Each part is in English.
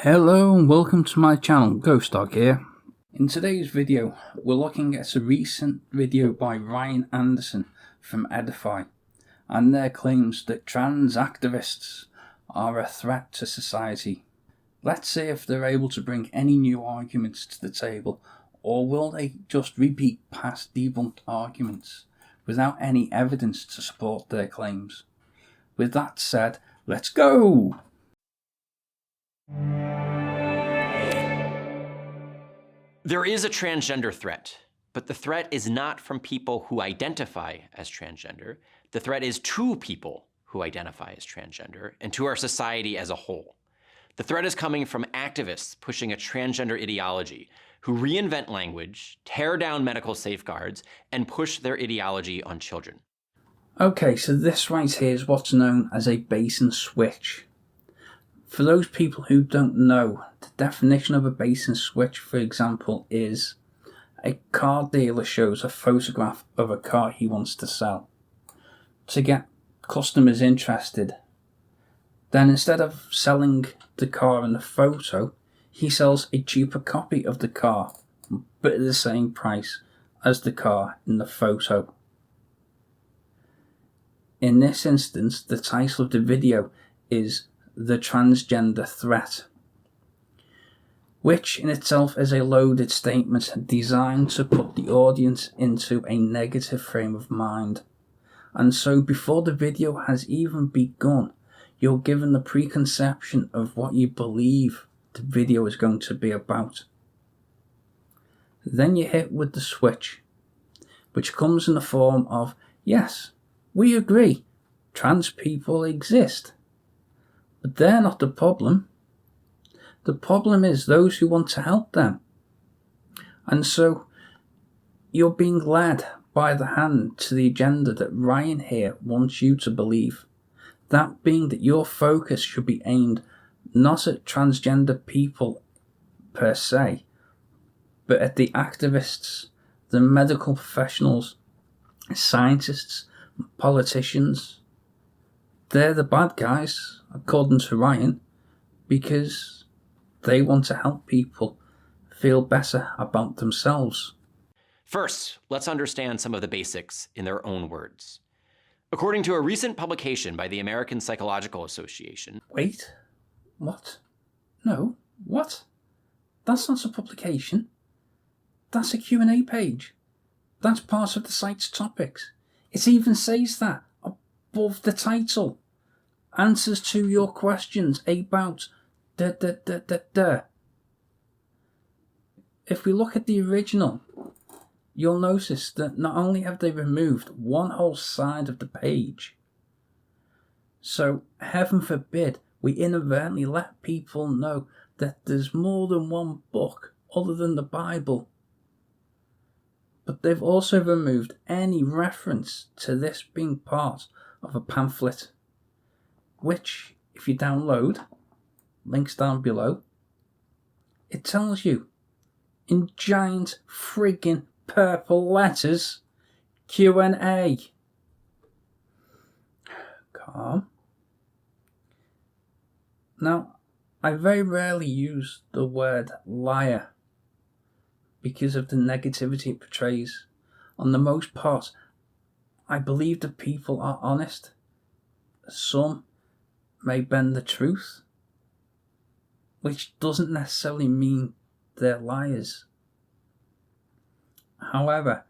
Hello and welcome to my channel, Ghost Dog here. In today's video, we're looking at a recent video by Ryan Anderson from Eddify and their claims that trans activists are a threat to society. Let's see if they're able to bring any new arguments to the table, or will they just repeat past debunked arguments without any evidence to support their claims. With that said, let's go! There is a transgender threat, but the threat is not from people who identify as transgender. The threat is to people who identify as transgender and to our society as a whole. The threat is coming from activists pushing a transgender ideology who reinvent language, tear down medical safeguards, and push their ideology on children. Okay, so this right here is what's known as a bait and switch. For those people who don't know, the definition of a bait and switch, for example, is a car dealer shows a photograph of a car he wants to sell to get customers interested. Then instead of selling the car in the photo, he sells a cheaper copy of the car, but at the same price as the car in the photo. In this instance, the title of the video is The Transgender Threat, which in itself is a loaded statement designed to put the audience into a negative frame of mind. And so before the video has even begun, you're given the preconception of what you believe the video is going to be about. Then you hit with the switch, which comes in the form of, yes, we agree, trans people exist. But they're not the problem. The problem is those who want to help them. And so you're being led by the hand to the agenda that Ryan here wants you to believe. That being that your focus should be aimed not at transgender people per se, but at the activists, the medical professionals, scientists, politicians. They're the bad guys, according to Ryan, because they want to help people feel better about themselves. First, let's understand some of the basics in their own words. According to a recent publication by the American Psychological Association... Wait, what? No, what? That's not a publication. That's a Q&A page. That's part of the site's topics. It even says that above the title. Answers to your questions about da. If we look at the original, you'll notice that not only have they removed one whole side of the page, so heaven forbid we inadvertently let people know that there's more than one book other than the Bible. But they've also removed any reference to this being part of a pamphlet, which, if you download, links down below, it tells you in giant friggin' purple letters, Q&A. Calm. Now, I very rarely use the word liar because of the negativity it portrays. On the most part, I believe that people are honest. Some may bend the truth, which doesn't necessarily mean they're liars. However,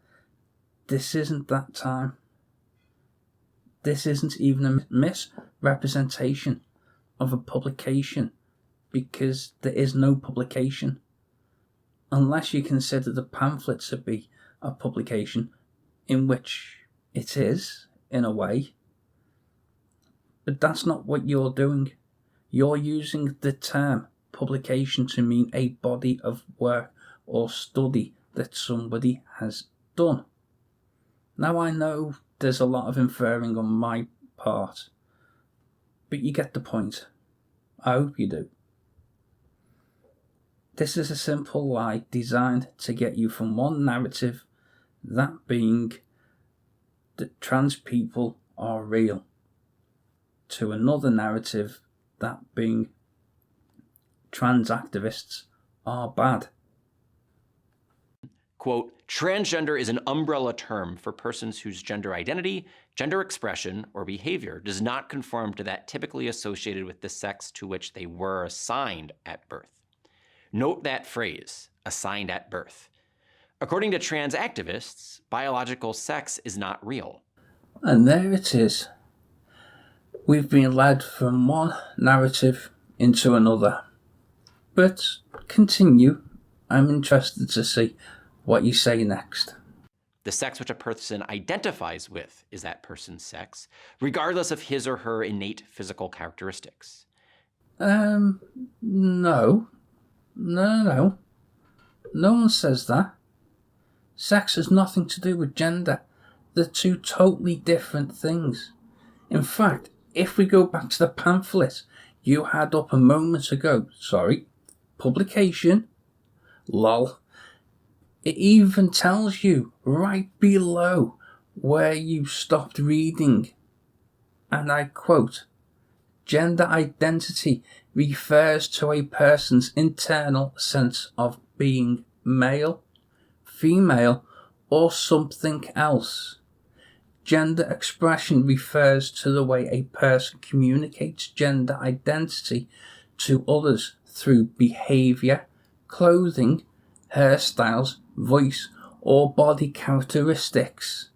this isn't that time. This isn't even a misrepresentation of a publication, because there is no publication. Unless you consider the pamphlet to be a publication, in which it is, in a way. But that's not what you're doing. You're using the term publication to mean a body of work or study that somebody has done. Now I know there's a lot of inferring on my part, but you get the point. I hope you do. This is a simple lie designed to get you from one narrative, that being that trans people are real, to another narrative, that being trans activists are bad. Quote, transgender is an umbrella term for persons whose gender identity, gender expression, or behavior does not conform to that typically associated with the sex to which they were assigned at birth. Note that phrase, assigned at birth. According to trans activists, biological sex is not real. And there it is. We've been led from one narrative into another. But continue. I'm interested to see what you say next. The sex which a person identifies with is that person's sex, regardless of his or her innate physical characteristics. No. No one says that. Sex has nothing to do with gender. They're two totally different things. In fact, if we go back to the pamphlet you had up a moment ago, publication, lol, it even tells you right below where you stopped reading, and I quote, gender identity refers to a person's internal sense of being male, female, or something else. Gender expression refers to the way a person communicates gender identity to others through behaviour, clothing, hairstyles, voice, or body characteristics.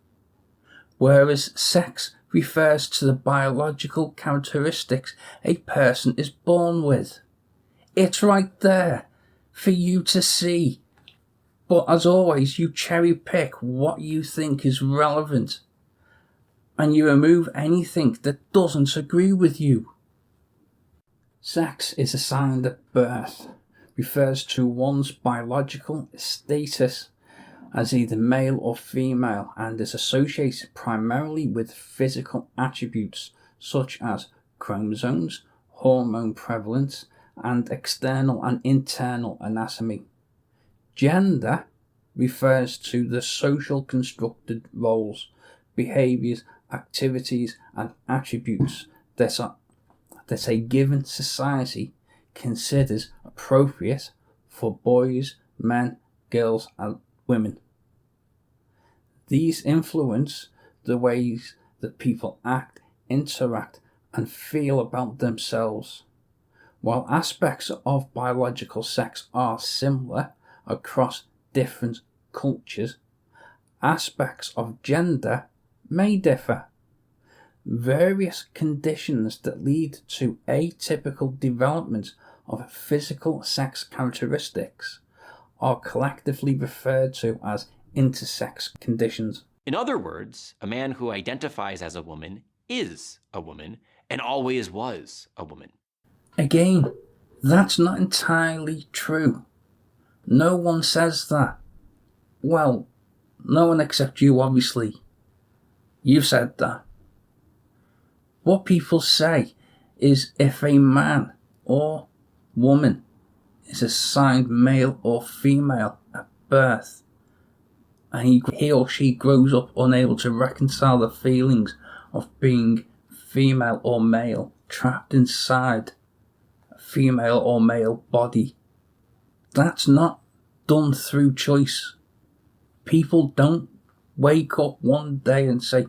Whereas sex refers to the biological characteristics a person is born with. It's right there for you to see. But as always, you cherry pick what you think is relevant, and you remove anything that doesn't agree with you. Sex is assigned at birth, refers to one's biological status as either male or female, and is associated primarily with physical attributes such as chromosomes, hormone prevalence, and external and internal anatomy. Gender refers to the social constructed roles, behaviours, activities, and attributes that a given society considers appropriate for boys, men, girls, and women. These influence the ways that people act, interact, and feel about themselves. While aspects of biological sex are similar across different cultures, aspects of gender may differ. Various conditions that lead to atypical development of physical sex characteristics are collectively referred to as intersex conditions. In other words, a man who identifies as a woman is a woman and always was a woman. Again, that's not entirely true. No one says that. Well, no one except you, obviously. You said that. What people say is if a man or woman is assigned male or female at birth, and he or she grows up unable to reconcile the feelings of being female or male, trapped inside a female or male body, that's not done through choice. People don't wake up one day and say,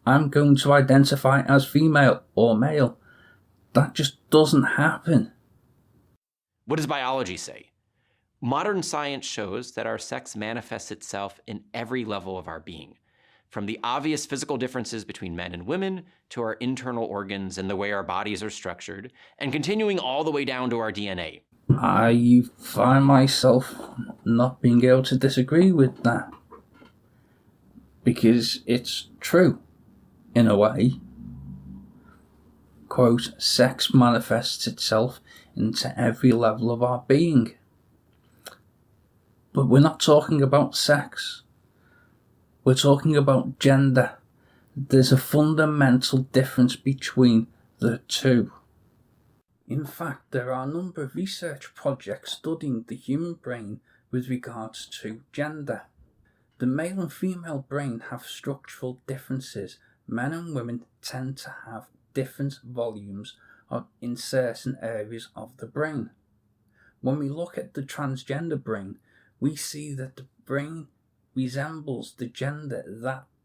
I'm going to identify as female or male. That just doesn't happen. What does biology say? Modern science shows that our sex manifests itself in every level of our being, from the obvious physical differences between men and women to our internal organs and the way our bodies are structured, and continuing all the way down to our DNA. I find myself not being able to disagree with that, because it's true, in a way. Quote, sex manifests itself into every level of our being. But we're not talking about sex. We're talking about gender. There's a fundamental difference between the two. In fact, there are a number of research projects studying the human brain with regards to gender. The male and female brain have structural differences. Men and women tend to have different volumes in certain areas of the brain. When we look at the transgender brain, we see that the brain resembles the gender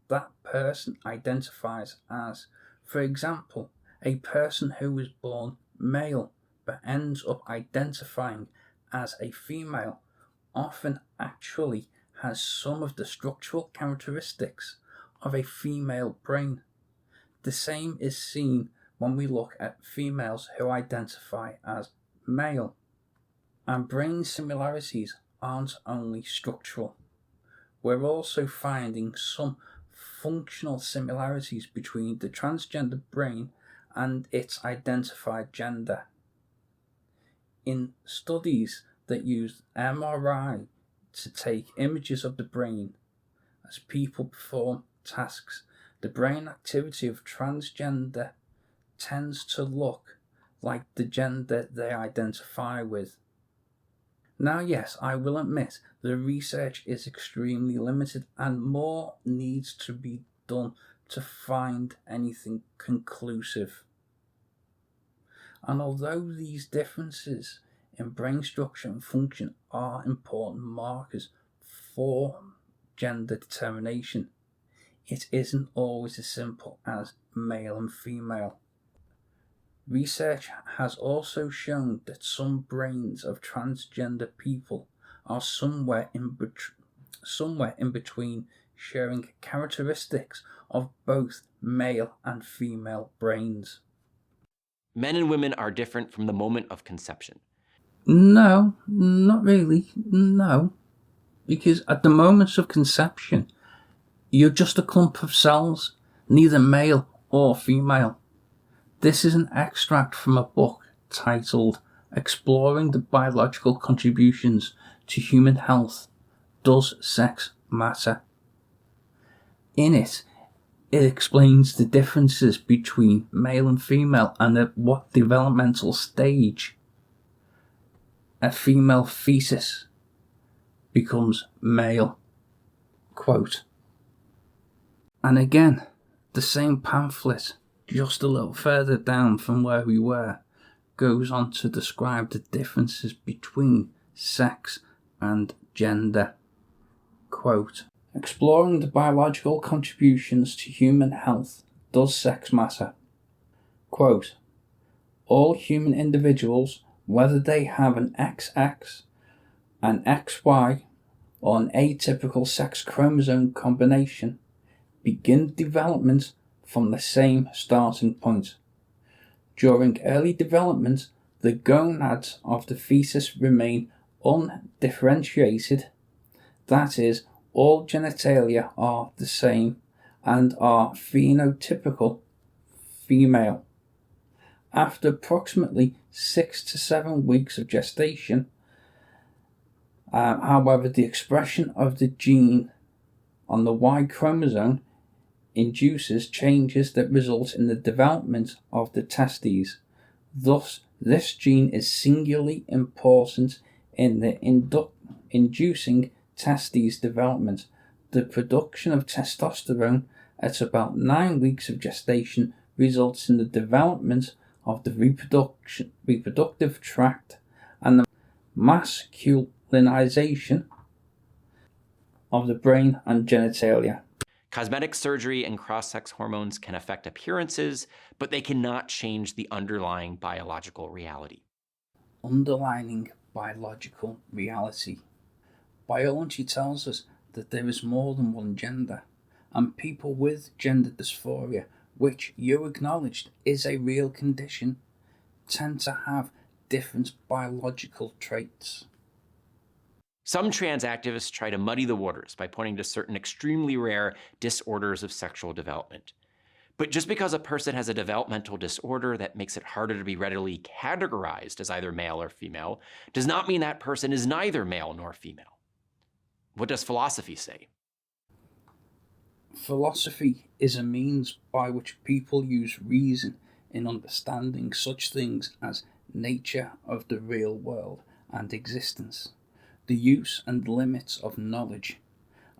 that person identifies as. For example, a person who was born male but ends up identifying as a female often actually has some of the structural characteristics of a female brain. The same is seen when we look at females who identify as male. And brain similarities aren't only structural. We're also finding some functional similarities between the transgender brain and its identified gender. In studies that use MRI to take images of the brain as people perform tasks, the brain activity of transgender tends to look like the gender they identify with. Now, yes, I will admit the research is extremely limited and more needs to be done to find anything conclusive. And although these differences in brain structure and function are important markers for gender determination, it isn't always as simple as male and female. Research has also shown that some brains of transgender people are somewhere in between, sharing characteristics of both male and female brains. Men and women are different from the moment of conception. No, not really, no. Because at the moment of conception, you're just a clump of cells, neither male or female. This is an extract from a book titled Exploring the Biological Contributions to Human Health. Does Sex Matter? In it explains the differences between male and female and at what developmental stage a female fetus becomes male. Quote. And again, the same pamphlet, just a little further down from where we were, goes on to describe the differences between sex and gender. Quote, exploring the biological contributions to human health, does sex matter? Quote, all human individuals, whether they have an XX, an XY, or an atypical sex chromosome combination, begin development from the same starting point. During early development, the gonads of the fetus remain undifferentiated, that is, all genitalia are the same and are phenotypical female. After approximately 6 to 7 weeks of gestation, however, the expression of the gene on the Y chromosome induces changes that result in the development of the testes. Thus, this gene is singularly important in the inducing testes development. The production of testosterone at about 9 weeks of gestation results in the development of the reproductive tract and the masculinization of the brain and genitalia. Cosmetic surgery and cross-sex hormones can affect appearances, but they cannot change the underlying biological reality. Underlying biological reality. Biology tells us that there is more than one gender, and people with gender dysphoria, which you acknowledged is a real condition, tend to have different biological traits. Some trans activists try to muddy the waters by pointing to certain extremely rare disorders of sexual development. But just because a person has a developmental disorder that makes it harder to be readily categorized as either male or female does not mean that person is neither male nor female. What does philosophy say? Philosophy is a means by which people use reason in understanding such things as nature of the real world and existence, the use and limits of knowledge,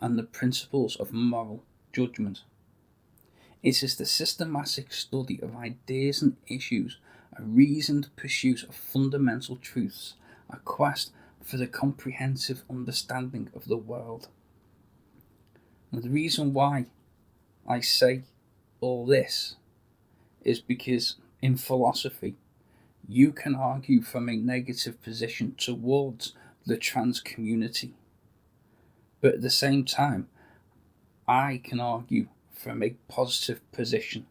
and the principles of moral judgment. It is the systematic study of ideas and issues, a reasoned pursuit of fundamental truths, a quest for the comprehensive understanding of the world. And the reason why I say all this is because in philosophy, you can argue from a negative position towards the trans community. But at the same time, I can argue from a positive position.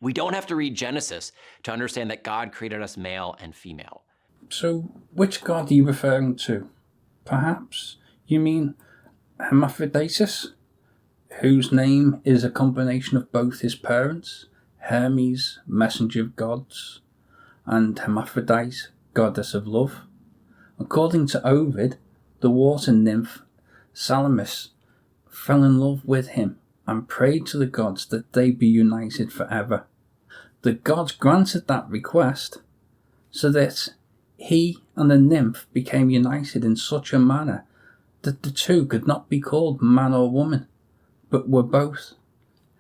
We don't have to read Genesis to understand that God created us male and female. So, which God are you referring to? Perhaps you mean Hermaphroditus, whose name is a combination of both his parents, Hermes, messenger of gods, and Hermaphrodite, goddess of love. According to Ovid, the water nymph Salamis fell in love with him and prayed to the gods that they be united forever. The gods granted that request, so that he and the nymph became united in such a manner that the two could not be called man or woman, but were both.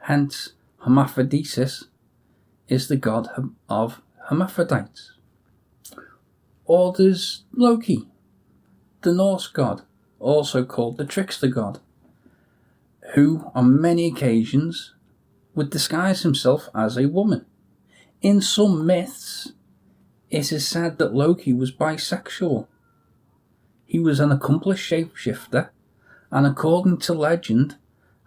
Hence, Hermaphroditus is the god of hermaphrodites. Or there's Loki, the Norse god, also called the trickster god, who on many occasions would disguise himself as a woman. In some myths, it is said that Loki was bisexual. He was an accomplished shapeshifter, and according to legend,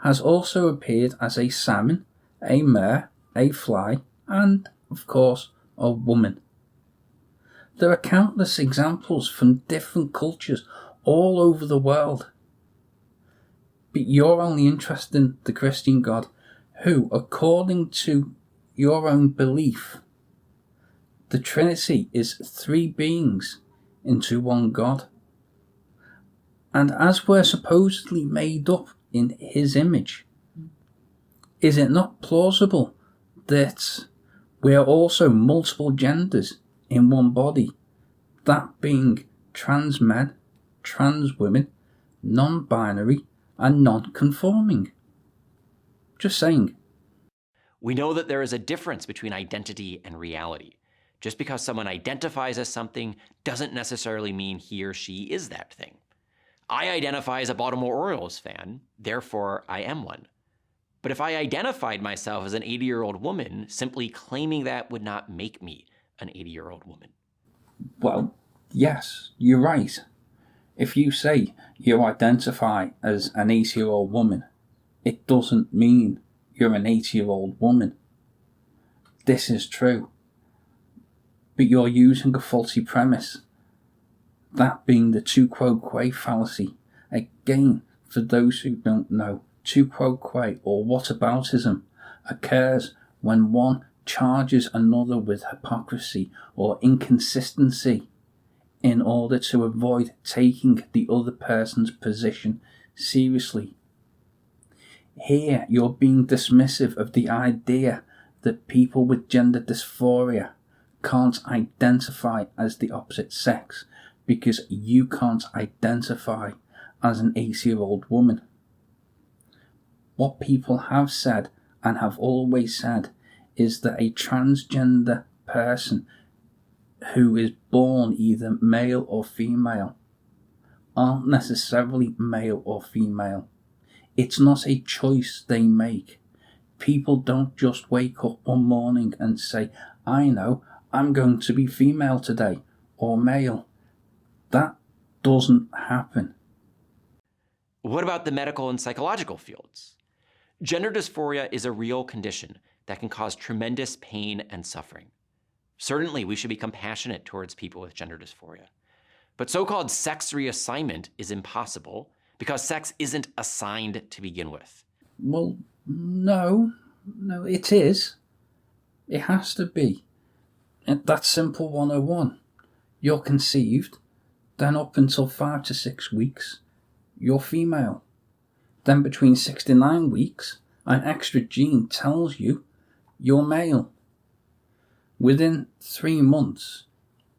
has also appeared as a salmon, a mare, a fly, and, of course, a woman. There are countless examples from different cultures all over the world. But you're only interested in the Christian God, who, according to your own belief, the Trinity is three beings into one God. And as we're supposedly made up in his image, is it not plausible that we are also multiple genders in one body, that being trans men, trans women, non-binary, and non-conforming? Just saying. We know that there is a difference between identity and reality. Just because someone identifies as something doesn't necessarily mean he or she is that thing. I identify as a Baltimore Orioles fan, therefore I am one. But if I identified myself as an 80-year-old woman, simply claiming that would not make me an 80-year-old woman. Well, yes, you're right. If you say you identify as an 80-year-old woman, it doesn't mean you're an 80-year-old woman. This is true. But you're using a faulty premise. That being the tu quoque fallacy. Again, for those who don't know, tu quoque or whataboutism occurs when one charges another with hypocrisy or inconsistency in order to avoid taking the other person's position seriously. Here, you're being dismissive of the idea that people with gender dysphoria can't identify as the opposite sex because you can't identify as an 80-year-old woman. What people have said and have always said is that a transgender person who is born either male or female aren't necessarily male or female. It's not a choice they make. People don't just wake up one morning and say, I know, I'm going to be female today, or male. That doesn't happen. What about the medical and psychological fields? Gender dysphoria is a real condition that can cause tremendous pain and suffering. Certainly, we should be compassionate towards people with gender dysphoria. But so-called sex reassignment is impossible because sex isn't assigned to begin with. Well, no, it is. It has to be. That's simple 101. You're conceived, then up until 5 to 6 weeks, you're female. Then between 6 to 9 weeks, an extra gene tells you you're male. Within 3 months,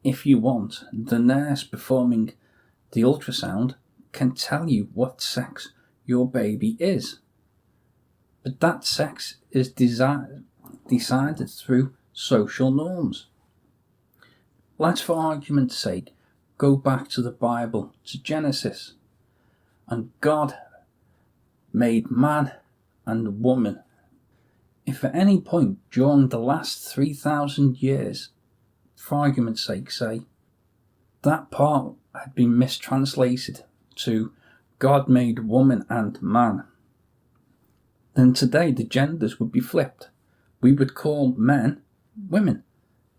if you want, the nurse performing the ultrasound can tell you what sex your baby is. But that sex is decided through social norms. Let's, for argument's sake, go back to the Bible, to Genesis, and God made man and woman. If at any point during the last 3,000 years, for argument's sake say, that part had been mistranslated to God made woman and man, then today the genders would be flipped. We would call men women,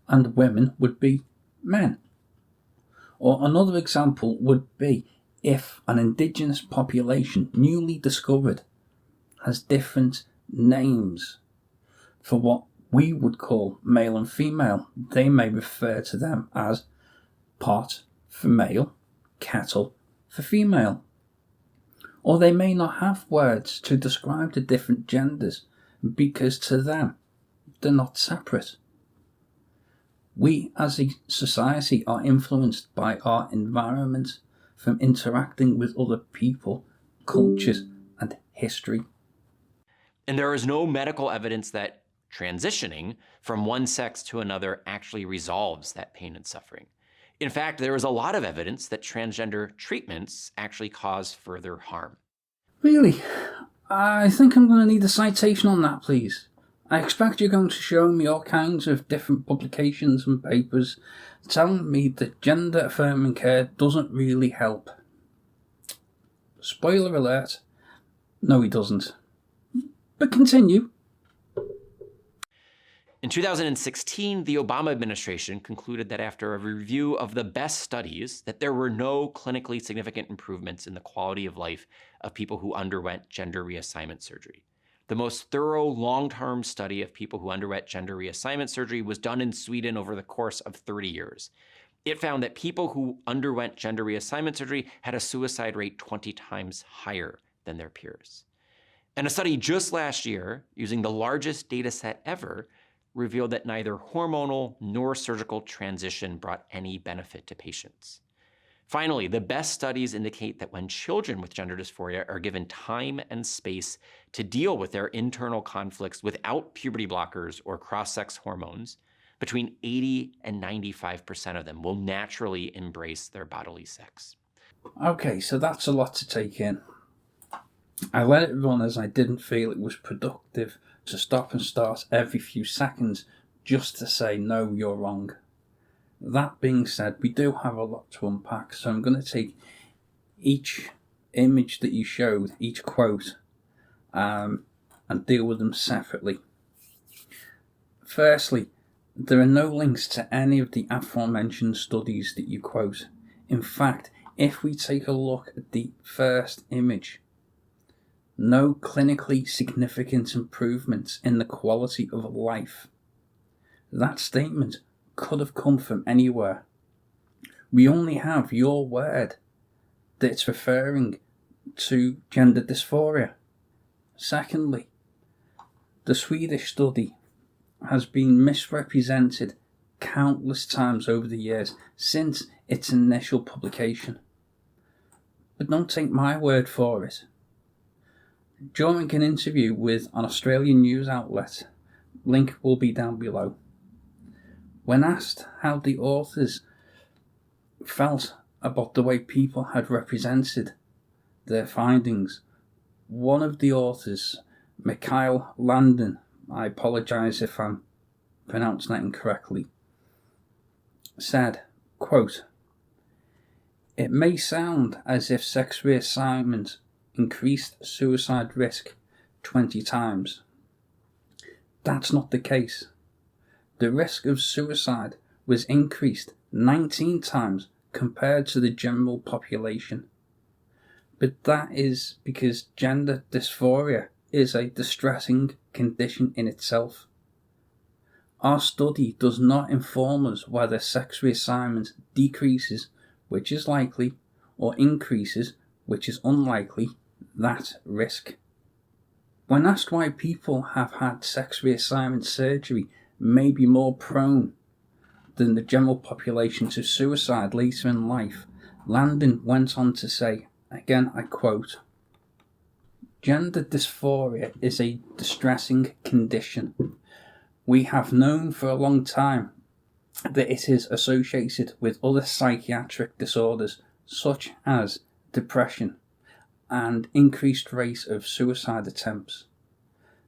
and women would be men. Or another example would be if an indigenous population newly discovered has different names for what we would call male and female, they may refer to them as pot for male, kettle for female. Or they may not have words to describe the different genders because to them they're not separate. We as a society are influenced by our environment from interacting with other people, cultures, and history. And there is no medical evidence that transitioning from one sex to another actually resolves that pain and suffering. In fact, there is a lot of evidence that transgender treatments actually cause further harm. Really? I think I'm going to need a citation on that, please. I expect you're going to show me all kinds of different publications and papers telling me that gender affirming care doesn't really help. Spoiler alert, no, he doesn't. But continue. In 2016, the Obama administration concluded that after a review of the best studies, that there were no clinically significant improvements in the quality of life of people who underwent gender reassignment surgery. The most thorough long-term study of people who underwent gender reassignment surgery was done in Sweden over the course of 30 years. It found that people who underwent gender reassignment surgery had a suicide rate 20 times higher than their peers. And a study just last year, using the largest data set ever, revealed that neither hormonal nor surgical transition brought any benefit to patients. Finally, the best studies indicate that when children with gender dysphoria are given time and space to deal with their internal conflicts without puberty blockers or cross-sex hormones, between 80 and 95% of them will naturally embrace their bodily sex. Okay, so that's a lot to take in. I let it run as I didn't feel it was productive to stop and start every few seconds just to say, no, you're wrong. That being said, we do have a lot to unpack, so I'm going to take each image that you showed, each quote, and deal with them separately. Firstly, there are no links to any of the aforementioned studies that you quote. In fact, if we take a look at the first image, no clinically significant improvements in the quality of life. That statement could have come from anywhere. We only have your word that it's referring to gender dysphoria. Secondly, the Swedish study has been misrepresented countless times over the years since its initial publication. But don't take my word for it. During an interview with an Australian news outlet, link will be down below, when asked how the authors felt about the way people had represented their findings, one of the authors, Mikhail Landon, I apologise if I'm pronouncing that incorrectly, said, quote, "It may sound as if sex reassignment increased suicide risk 20 times. That's not the case. The risk of suicide was increased 19 times compared to the general population. But that is because gender dysphoria is a distressing condition in itself. Our study does not inform us whether sex reassignment decreases, which is likely, or increases, which is unlikely, that risk. When asked why people have had sex reassignment surgery may be more prone than the general population to suicide later in life, Landon went on to say, again I quote, "Gender dysphoria is a distressing condition. We have known for a long time that it is associated with other psychiatric disorders such as depression and increased rate of suicide attempts.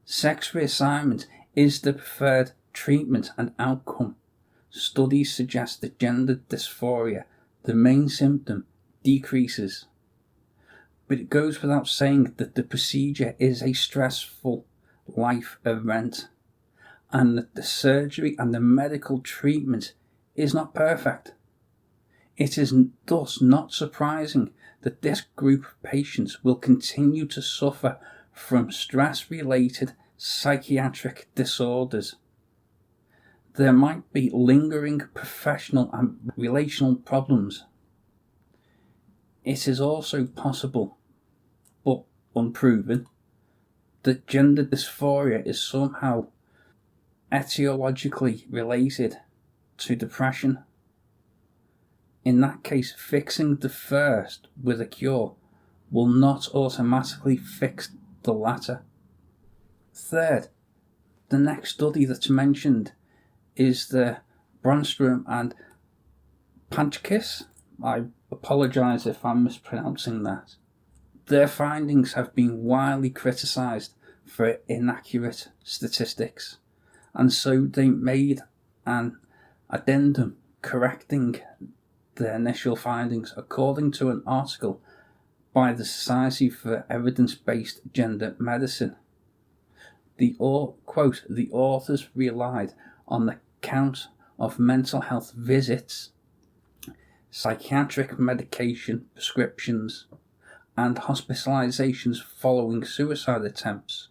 Sex reassignment is the preferred treatment and outcome. Studies suggest that gender dysphoria, the main symptom, decreases. But it goes without saying that the procedure is a stressful life event, and that the surgery and the medical treatment is not perfect. It is thus not surprising that this group of patients will continue to suffer from stress-related psychiatric disorders. There might be lingering professional and relational problems. It is also possible, but unproven, that gender dysphoria is somehow etiologically related to depression. In that case, fixing the first with a cure will not automatically fix the latter. Third, the next study that's mentioned is the Bronstrom and Panchkis. I apologise if I'm mispronouncing that. Their findings have been widely criticised for inaccurate statistics, and so they made an addendum correcting the initial findings according to an article by the Society for Evidence-Based Gender Medicine. The authors relied on the count of mental health visits, psychiatric medication prescriptions, and hospitalizations following suicide attempts.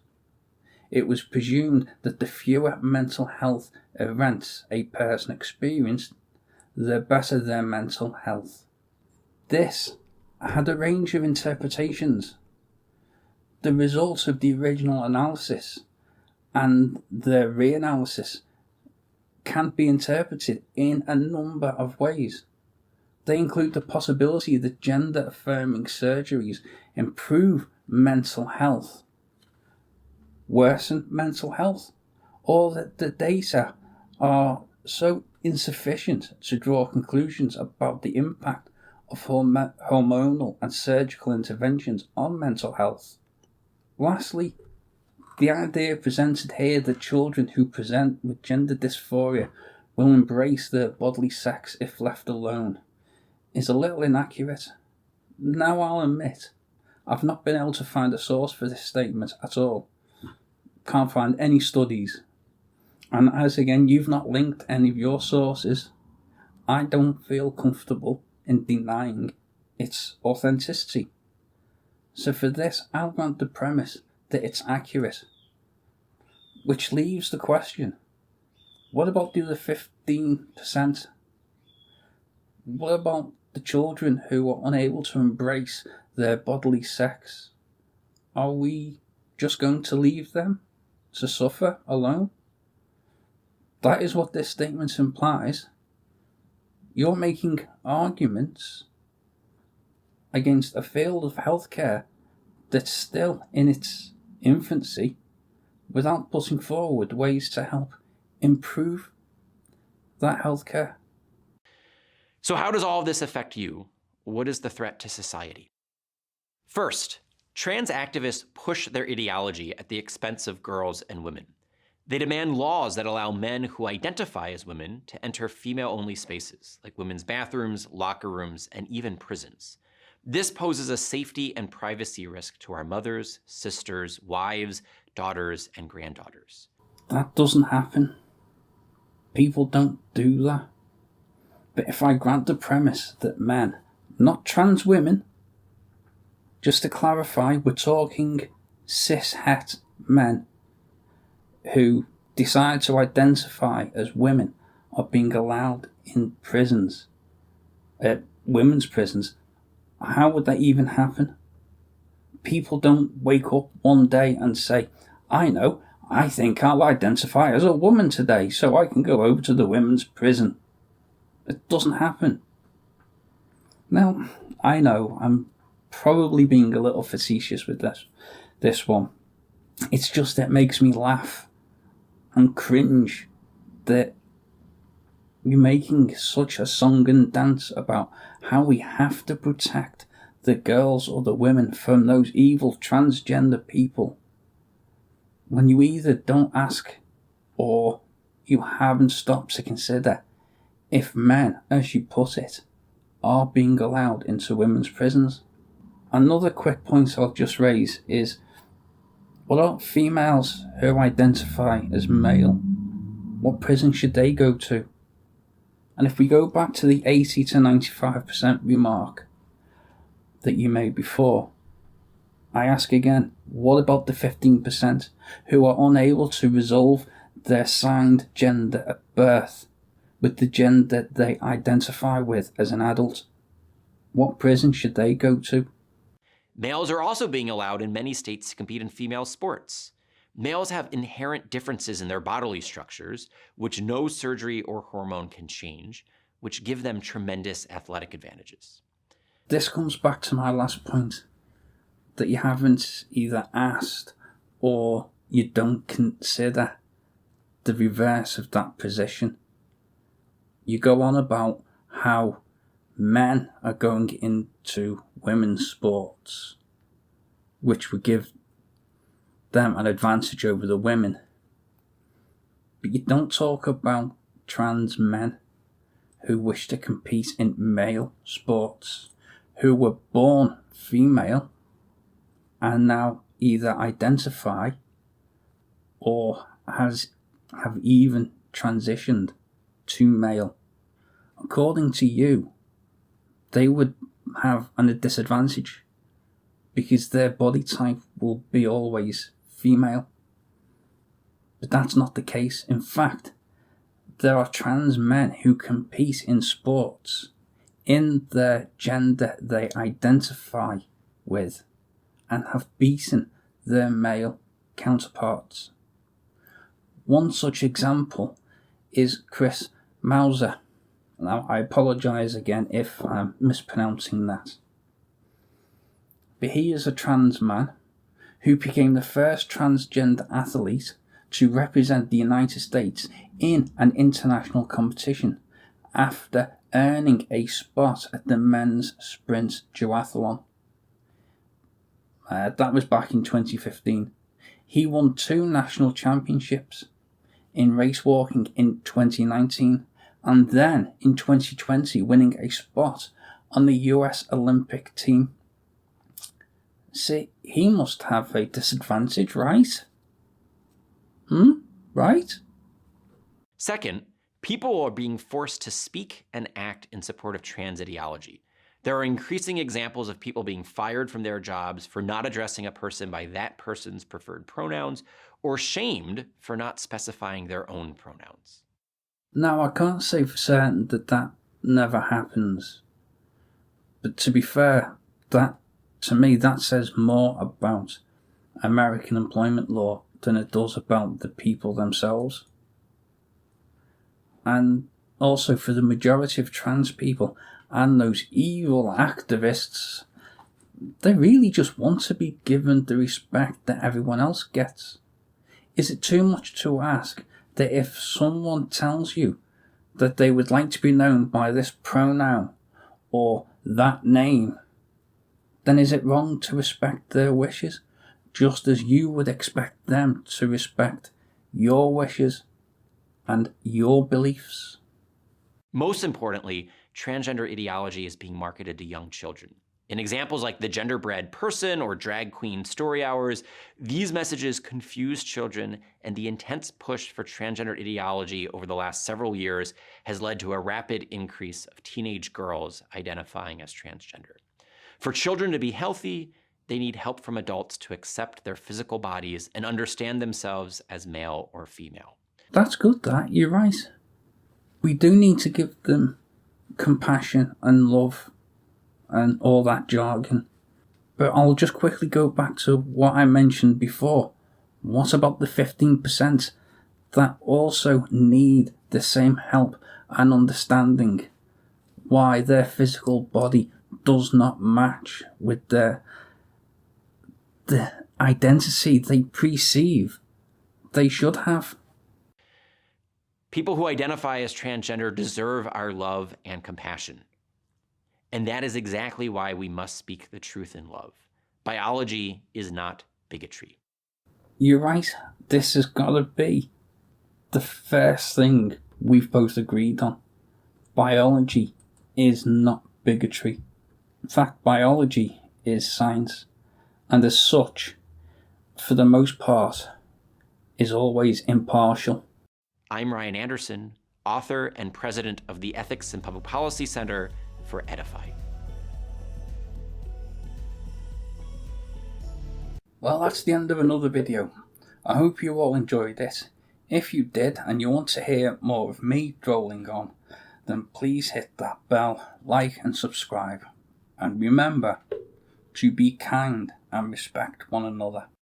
It was presumed that the fewer mental health events a person experienced, the better their mental health. This had a range of interpretations. The results of the original analysis and the reanalysis can be interpreted in a number of ways. They include the possibility that gender-affirming surgeries improve mental health, worsen mental health, or that the data are so insufficient to draw conclusions about the impact of hormonal and surgical interventions on mental health. Lastly, the idea presented here that children who present with gender dysphoria will embrace their bodily sex if left alone is a little inaccurate. Now I'll admit, I've not been able to find a source for this statement at all. Can't find any studies. And as again, you've not linked any of your sources, I don't feel comfortable in denying its authenticity. So for this, I'll grant the premise that it's accurate. Which leaves the question, what about the other 15%? What about the children who are unable to embrace their bodily sex? Are we just going to leave them to suffer alone? That is what this statement implies. You're making arguments against a field of healthcare that's still in its infancy without putting forward ways to help improve that healthcare. So how does all of this affect you? What is the threat to society? First, trans activists push their ideology at the expense of girls and women. They demand laws that allow men who identify as women to enter female-only spaces, like women's bathrooms, locker rooms, and even prisons. This poses a safety and privacy risk to our mothers, sisters, wives, daughters, and granddaughters. That doesn't happen. People don't do that. But if I grant the premise that men, not trans women, just to clarify, we're talking cis-het men who decide to identify as women are being allowed in prisons, women's prisons, how would that even happen? People don't wake up one day and say, I think I'll identify as a woman today so I can go over to the women's prison. It doesn't happen. Now, I know I'm probably being a little facetious with this one. It's just that it makes me laugh and cringe that We're making such a song and dance about how we have to protect the girls or the women from those evil transgender people, when you either don't ask or you haven't stopped to consider if men, as you put it, are being allowed into women's prisons. Another quick point I'll just raise is, what about females who identify as male? What prison should they go to? And if we go back to the 80 to 95% remark that you made before, I ask again, what about the 15% who are unable to resolve their assigned gender at birth with the gender they identify with as an adult? What prison should they go to? Males are also being allowed in many states to compete in female sports. Males have inherent differences in their bodily structures, which no surgery or hormone can change, which give them tremendous athletic advantages. This comes back to my last point, that you haven't either asked or you don't consider the reverse of that position. You go on about how men are going into women's sports, which would give them an advantage over the women. But you don't talk about trans men who wish to compete in male sports, who were born female and now either identify or have even transitioned to male. According to you, they would have a disadvantage because their body type will be always female. But that's not the case. In fact, there are trans men who compete in sports in the gender they identify with and have beaten their male counterparts. One such example is Chris Mauser. Now, I apologise again if I'm mispronouncing that. But he is a trans man who became the first transgender athlete to represent the United States in an international competition after earning a spot at the men's sprint duathlon. That was back in 2015. He won 2 national championships in race walking in 2019 and then in 2020 winning a spot on the US Olympic team. See, he must have a disadvantage, right? Right? Second, people are being forced to speak and act in support of trans ideology. There are increasing examples of people being fired from their jobs for not addressing a person by that person's preferred pronouns, or shamed for not specifying their own pronouns. Now, I can't say for certain that never happens. But to be fair, to me, that says more about American employment law than it does about the people themselves. And also for the majority of trans people and those evil activists, they really just want to be given the respect that everyone else gets. Is it too much to ask that if someone tells you that they would like to be known by this pronoun or that name, then is it wrong to respect their wishes, just as you would expect them to respect your wishes and your beliefs? Most importantly, transgender ideology is being marketed to young children. In examples like the genderbread person or drag queen story hours, these messages confuse children, and the intense push for transgender ideology over the last several years has led to a rapid increase of teenage girls identifying as transgender. For children to be healthy, they need help from adults to accept their physical bodies and understand themselves as male or female. That's good, you're right. We do need to give them compassion and love and all that jargon. But I'll just quickly go back to what I mentioned before. What about the 15% that also need the same help and understanding why their physical body does not match with the identity they perceive they should have? People who identify as transgender deserve our love and compassion. And that is exactly why we must speak the truth in love. Biology is not bigotry. You're right. This has got to be the first thing we've both agreed on. Biology is not bigotry. In fact, biology is science, and as such, for the most part, is always impartial. I'm Ryan Anderson, author and president of the Ethics and Public Policy Center for Eddify. Well, that's the end of another video. I hope you all enjoyed it. If you did and you want to hear more of me drolling on, then please hit that bell, like and subscribe. And remember to be kind and respect one another.